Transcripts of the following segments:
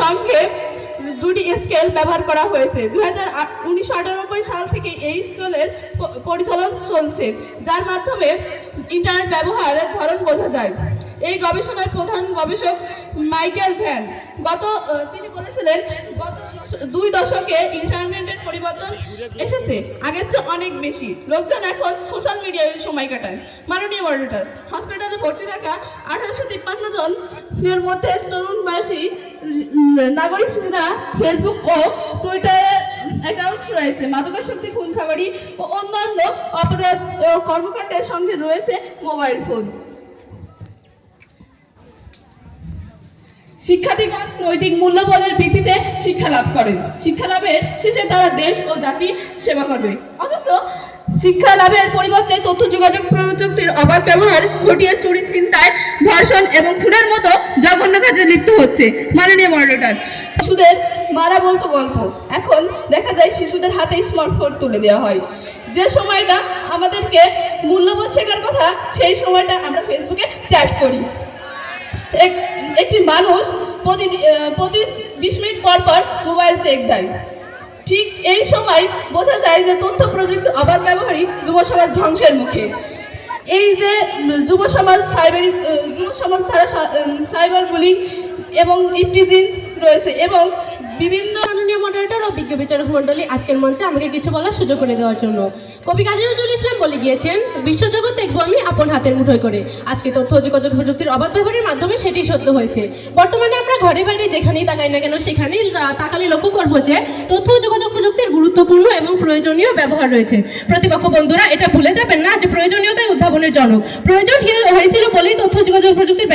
সঙ্গে দুটি স্কেল ব্যবহার করা হয়েছে। 1998 সাল থেকে এই স্কেলের পরিচালন চলছে, যার মাধ্যমে ইন্টারনেট ব্যবহারের ধরন বোঝা যায়। এই গবেষণার প্রধান গবেষক মাইকেল ভ্যান তিনি বলেছিলেন, গত 2 দশকে ইন্টারনেটের পরিবর্তন এসেছে, আগের চেয়ে অনেক বেশি। লোকজন এখন সোশ্যাল মিডিয়ায় সময় কাটায়। মাননীয় মডারেটর, হসপিটালে ভর্তি থাকা 1853 জনের মধ্যে তরুণ বয়সী নাগরিকরা ফেসবুক ও টুইটারে অ্যাকাউন্ট রয়েছে। মাদকাসক্তি, খুন খাবারি ও অন্যান্য অপরাধ কর্মকাণ্ডের সঙ্গে রয়েছে মোবাইল ফোন। শিক্ষার্থীগণ নৈতিক মূল্যবোধের ভিত্তিতে শিক্ষা লাভ করেন। শিক্ষা লাভের শেষে তারা দেশ ও জাতি সেবা করবে। অথচ শিক্ষা লাভের পরিবর্তে তথ্য যোগাযোগ প্রযুক্তির অবাধ ব্যবহার ঘটিয়ে চুরি, ছিনতাই, ধর্ষণ এবং খুনের মতো জঘন্য কাজে লিপ্ত হচ্ছে। মাননীয় মডারেটর, শিশুদের মারা বলতো গল্প, এখন দেখা যায় শিশুদের হাতে স্মার্টফোন তুলে দেওয়া হয়। যে সময়টা আমাদেরকে মূল্যবোধ শেখার কথা, সেই সময়টা আমরা ফেসবুকে চ্যাট করি। একটি মানুষ প্রতি 20 মিনিট পর পর মোবাইল চেক দেয়। ঠিক এই সময় বোঝা যায় যে তথ্য প্রযুক্তির অবাধ ব্যবহারই যুব সমাজ ধ্বংসের মুখে। এই যে যুব সমাজ দ্বারা সাইবার বুলিং এবং ইপটিজিং রয়েছে এবং বিভিন্ন মাননীয় মডারেটর ও বিজ্ঞ বিচারক মণ্ডলী, আজকের মঞ্চে আমাকে কিছু বলার সুযোগ করে দেওয়ার জন্য। কবি কাজী নজরুল ইসলাম বলে গিয়েছেন, বিশ্বজগৎ দেখবো আমি আপন হাতের মুঠোয় করে। আজকে তথ্য ও যোগাযোগ প্রযুক্তির অবাধ ব্যবহারের মাধ্যমে সেটি সত্য হয়েছে। বর্তমানে আমরা ঘরে বাইরে যেখানেই তাকাই না কেন, সেখানেই তাকালে লক্ষ্য করবো যে তথ্য ও যোগাযোগ প্রযুক্তির গুরুত্বপূর্ণ এবং প্রয়োজনীয় ব্যবহার রয়েছে। প্রতিপক্ষ বন্ধুরা এটা ভুলে যাবেন না যে প্রয়োজনীয়তাই উদ্ভাবনের জনক। প্রয়োজন হয়েছিল বলেই তথ্য যোগাযোগ প্রযুক্তির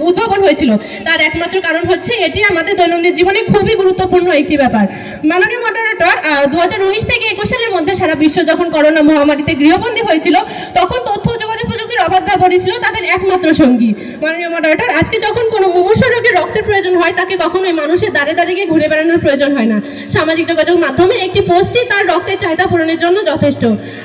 উদ্ভাবন হয়েছিল। তার একমাত্র কারণ হচ্ছে এটি আমাদের দৈনন্দিন জীবনে খুবই গুরুত্বপূর্ণ একটি ব্যাপার। মাননীয় মডারেটর, 2019 থেকে 21 সালের মধ্যে সারা বিশ্ব যখন করোনা মহামারীতে গৃহবন্দী হয়েছিল, তখন তথ্য যোগাযোগ প্রযুক্তির অবাধ ব্যবহারই ছিল তাদের একমাত্র সঙ্গী। মাননীয় মডারেটর, আজকে যখন কোনো মুমূর্ষু রোগীর রক্তের প্রয়োজন হয়, তাকে কখনোই মানুষের দাঁড়ে দাঁড়িয়ে ঘুরে বেড়ানোর প্রয়োজন হয় না। সামাজিক যোগাযোগ মাধ্যমে একটি পোস্টই তার রক্তের চাহিদা পূরণের জন্য যথেষ্ট।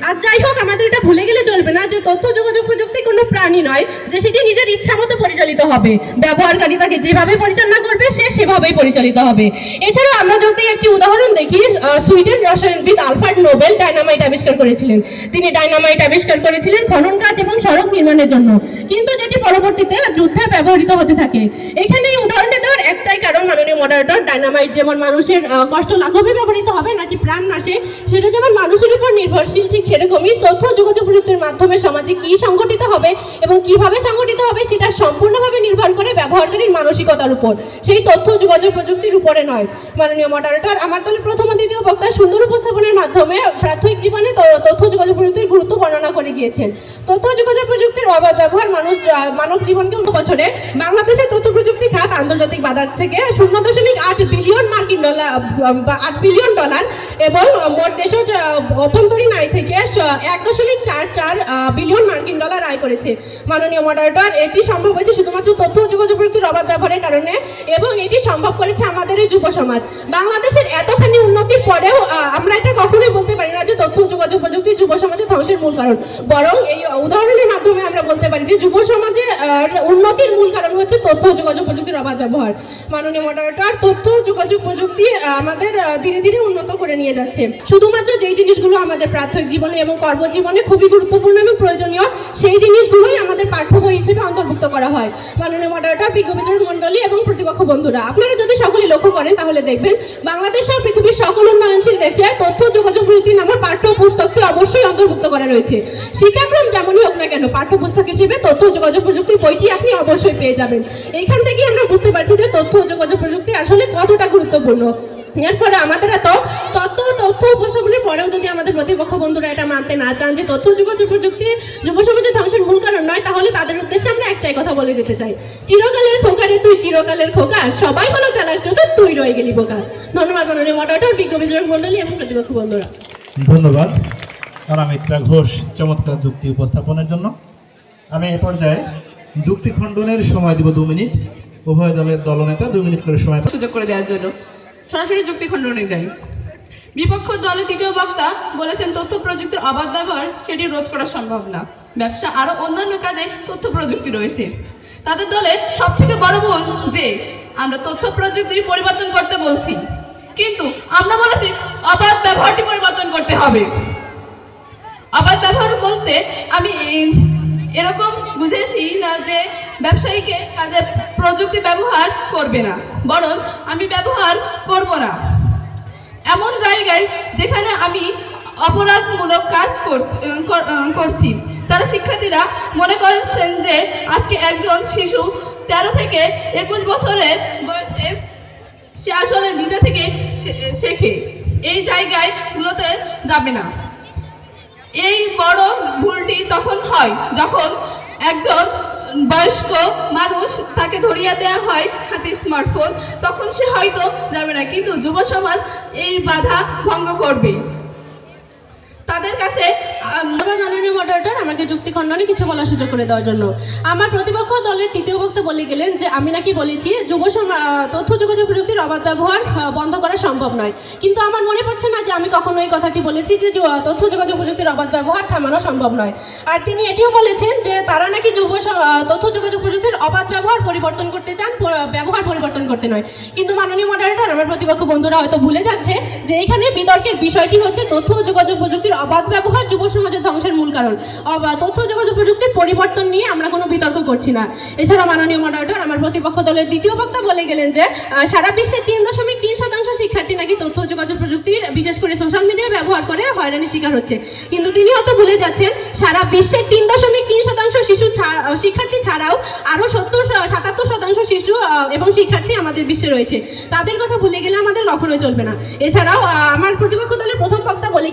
আর যাই হোক, আমাদের এটা ভুলে গেলে চলবে না যে তথ্য যোগাযোগ প্রযুক্তি কোনো প্রাণী নয় যে সেটি নিজের ইচ্ছা মতো পরিচালিত হবে। ব্যবহারকারী তাকে যেভাবে পরিচালনা করবে, সে সেভাবেই পরিচালিত হবে। এছাড়াও আমরা যদি একটি উদাহরণ দেখি, সুইডেন রসায়নবিদ আলফ্রেড নোবেল ডায়নামাইট আবিষ্কার করেছিলেন। তিনি ডায়নামাইট আবিষ্কার করেছিলেন খনন কাজ এবং সড়ক নির্মাণের জন্য, কিন্তু যেটি পরবর্তীতে যুদ্ধে ব্যবহৃত হতে থাকে। এখানে এই উদাহরণটি দেওয়ার একটাই কারণ, মাননীয় মডারেটর, ডায়নামাইট যেমন মানুষের কষ্ট লাঘবে ব্যবহৃত হবে নাকি প্রাণ নাশে, সেটা যেমন মানুষের উপর নির্ভরশীল, ঠিক সেরকমই তথ্য যোগাযোগ প্রযুক্তির মাধ্যমে সমাজে কি সংগঠিত হবে এবং কিভাবে সংগঠিত হবে সেটা সম্পূর্ণভাবে নির্ভর করে ব্যবহারকারীর মানসিকতার উপর, সেই তথ্য যোগাযোগ প্রযুক্তির উপরে নয়। মাননীয় মডারেটর, আমার দলের প্রথম ও দ্বিতীয় বক্তা সুন্দর উপস্থাপনের মাধ্যমে প্রাথমিক জীবনে তথ্য যোগাযোগ প্রযুক্তির গুরুত্ব বর্ণনা করে গিয়েছেন। তথ্য যোগাযোগ প্রযুক্তির অবাধ ব্যবহার মানব জীবনকে বছরে বাংলাদেশের তথ্য প্রযুক্তি খাত আন্তর্জাতিক বাজার থেকে 0.8 বিলিয়ন মার্কিন ডলার, 8 বিলিয়ন ডলার এবং মোট দেশের অভ্যন্তরীণ আয় থেকে 1.44 বিলিয়ন মার্কিন ডলার আয় করেছে। মাননীয় মডারেটর, এটি সম্ভব হয়েছে শুধুমাত্র তথ্য যোগাযোগ প্রযুক্তির অবাধ ব্যবহারের কারণে এবং এটি সম্ভব করেছে আমাদের এই যুব সমাজ। বাংলাদেশের এতখানি উন্নতির পরেও আমরা এটা কখনোই বলতে পারি না যে তথ্য যোগাযোগ প্রযুক্তি যুব সমাজের ধ্বংসের মূল কারণ। বরং এই উদাহরণের মাধ্যমে আমরা বলতে পারি যে যুব সমাজের উন্নতির মূল কারণ হচ্ছে তথ্য যোগাযোগ প্রযুক্তির অবাধ ব্যবহার। মাননীয় মডারেটর, তথ্য যোগাযোগ প্রযুক্তি আমাদের ধীরে ধীরে উন্নত করে নিয়ে যাচ্ছে। শুধুমাত্র যেই জিনিসগুলো আমাদের প্রাথমিক জীবনে এবং কর্মজীবনে খুবই গুরুত্বপূর্ণ এবং প্রয়োজনীয়, সেই জিনিসগুলোই আমাদের পাঠ্য বই হিসেবে অন্তর্ভুক্ত করা হয়। মাননীয় মডারেটর, বিজ্ঞ বিচারক মণ্ডলী এবং প্রতিপক্ষ বন্ধুরা, আপনারা যদি সকলে লক্ষ্য করেন তাহলে দেখবেন বাংলাদেশ সহ পৃথিবীর সকল উন্নয়নশীল দেশে তথ্য যোগাযোগ প্রযুক্তি নামের পাঠ্য পুস্তকটি অবশ্যই অন্তর্ভুক্ত করা রয়েছে। শিক্ষাক্রম যেমনই হোক না কেন, পাঠ্যপুস্তক হিসেবে তথ্য যোগাযোগ প্রযুক্তির বইটি আপনি অবশ্যই পেয়ে যাবেন। এইখান থেকে আমরা বুঝতে পারছি যে তথ্য যোগাযোগ প্রযুক্তি আসলে কতটা গুরুত্বপূর্ণ। এরপরে আমাদের তথ্য উপস্থাপনের পরেও যদি আমাদের প্রতিপক্ষ বন্ধুরা এটা মানতে না চান যে তথ্য যোগাযোগ প্রযুক্তি যুব সমাজের ধ্বংসের মূল কারণ নয়, তাহলে তাদের উদ্দেশ্যে আমরা একটাই কথা বলে যেতে চাই, চিরকালের খোকা রে তুই, চিরকালের খোকা, সবাই হলো চালাক চোদা, তুই রয়ে গেলি বোকা। ধন্যবাদ মাননীয় মডারেটর, বিজ্ঞ বিচারক মণ্ডলী এবং প্রতিপক্ষ বন্ধুরা। ধন্যবাদ অনামিত্রা ঘোষ চমৎকার যুক্তি উপস্থাপনের জন্য। আমি এ পর্যায়ে যুক্তি খণ্ডনের সময় দিব 2 মিনিট। উভয় দলের দলনেতা 2 মিনিট করে সময় সুযোগ করে দেওয়ার জন্য সরাসরি যুক্তি খণ্ডনে যাই। বিপক্ষ দলের তৃতীয় বক্তা বলেছেন তথ্য প্রযুক্তির অবাধ ব্যবহার সেটি রোধ করা সম্ভব না, ব্যবসা আরো অন্যান্য কাজে তথ্য প্রযুক্তি রয়েছে। তাদের দলের সব থেকে বড় ভুল যে আমরা তথ্য প্রযুক্তি পরিবর্তন করতে বলছি, কিন্তু আমরা বলেছি অবাধ ব্যবহারটি পরিবর্তন করতে হবে। অবাধ ব্যবহার বলতে আমি এরকম বুঝেছি না যে ব্যবসায়ীকে কাজে প্রযুক্তি ব্যবহার করবে না, বরং আমি ব্যবহার করব না এমন জায়গায় যেখানে আমি অপরাধমূলক কাজ করছি। তারা শিক্ষার্থীরা মনে করছেন যে আজকে একজন শিশু 13 থেকে 21 বছরের বয়সে সে আসলে নিজে থেকে শেখে, এই জায়গাগুলোতে যাবে না। এই বড় ভুলটি তখন হয় যখন একজন বয়স্ক মানুষ তাকে ধরিয়ে দেওয়া হয় হাতে স্মার্টফোন, তখন সে হয়তো যাবে না, কিন্তু যুব সমাজ এই বাধা ভঙ্গ করবে। তাদের কাছে ধন্যবাদ মাননীয় মডারেটর আমাকে যুক্তি খণ্ডনে কিছু বলার সুযোগ করে দেওয়ার জন্য। আমার প্রতিপক্ষ দলের তৃতীয় বক্তা বলে গেলেন যে আমি নাকি বলেছি তথ্য যোগাযোগ প্রযুক্তির অবাধ ব্যবহার বন্ধ করা সম্ভব নয়, কিন্তু আমার মনে পড়ছে না যে আমি কখনো এই কথাটি বলেছি যে তথ্য যোগাযোগ প্রযুক্তির অবাধ ব্যবহার থামানো সম্ভব নয়। আর তিনি এটিও বলেছেন যে তারা নাকি তথ্য যোগাযোগ প্রযুক্তির অবাধ ব্যবহার পরিবর্তন করতে চান, ব্যবহার পরিবর্তন করতে নয়। কিন্তু মাননীয় মডারেটর আমার প্রতিপক্ষ বন্ধুরা হয়তো ভুলে যাচ্ছে যে এখানে বিতর্কের বিষয়টি হচ্ছে তথ্য যোগাযোগ প্রযুক্তির অবাধ ব্যবহার যুব সমাজের ধ্বংসের মূল কারণ। তথ্য যোগাযোগ প্রযুক্তির পরিবর্তন নিয়ে আমরা কোনো বিতর্ক করছি না। এছাড়া মাননীয় মডারেটর আমার প্রতিপক্ষ দলের দ্বিতীয় বক্তা বলে গেলেন যে সারা বিশ্বে 3.3% শিক্ষার্থী নাকি তথ্য যোগাযোগ প্রযুক্তির বিশেষ করে সোশ্যাল মিডিয়া ব্যবহার করে হয়রানির শিকার হচ্ছে, কিন্তু তিনি হয়তো ভুলে যাচ্ছেন সারা বিশ্বে 3.3% শিক্ষার্থী ছাড়াও আরও 77% শিশু এবং শিক্ষার্থী আমাদের বিশ্বে রয়েছে। তাদের কথা ভুলে গেলে আমাদের কখনোই চলবে না। এছাড়াও আমার প্রতিপক্ষ দলের প্রথম বক্তা বলে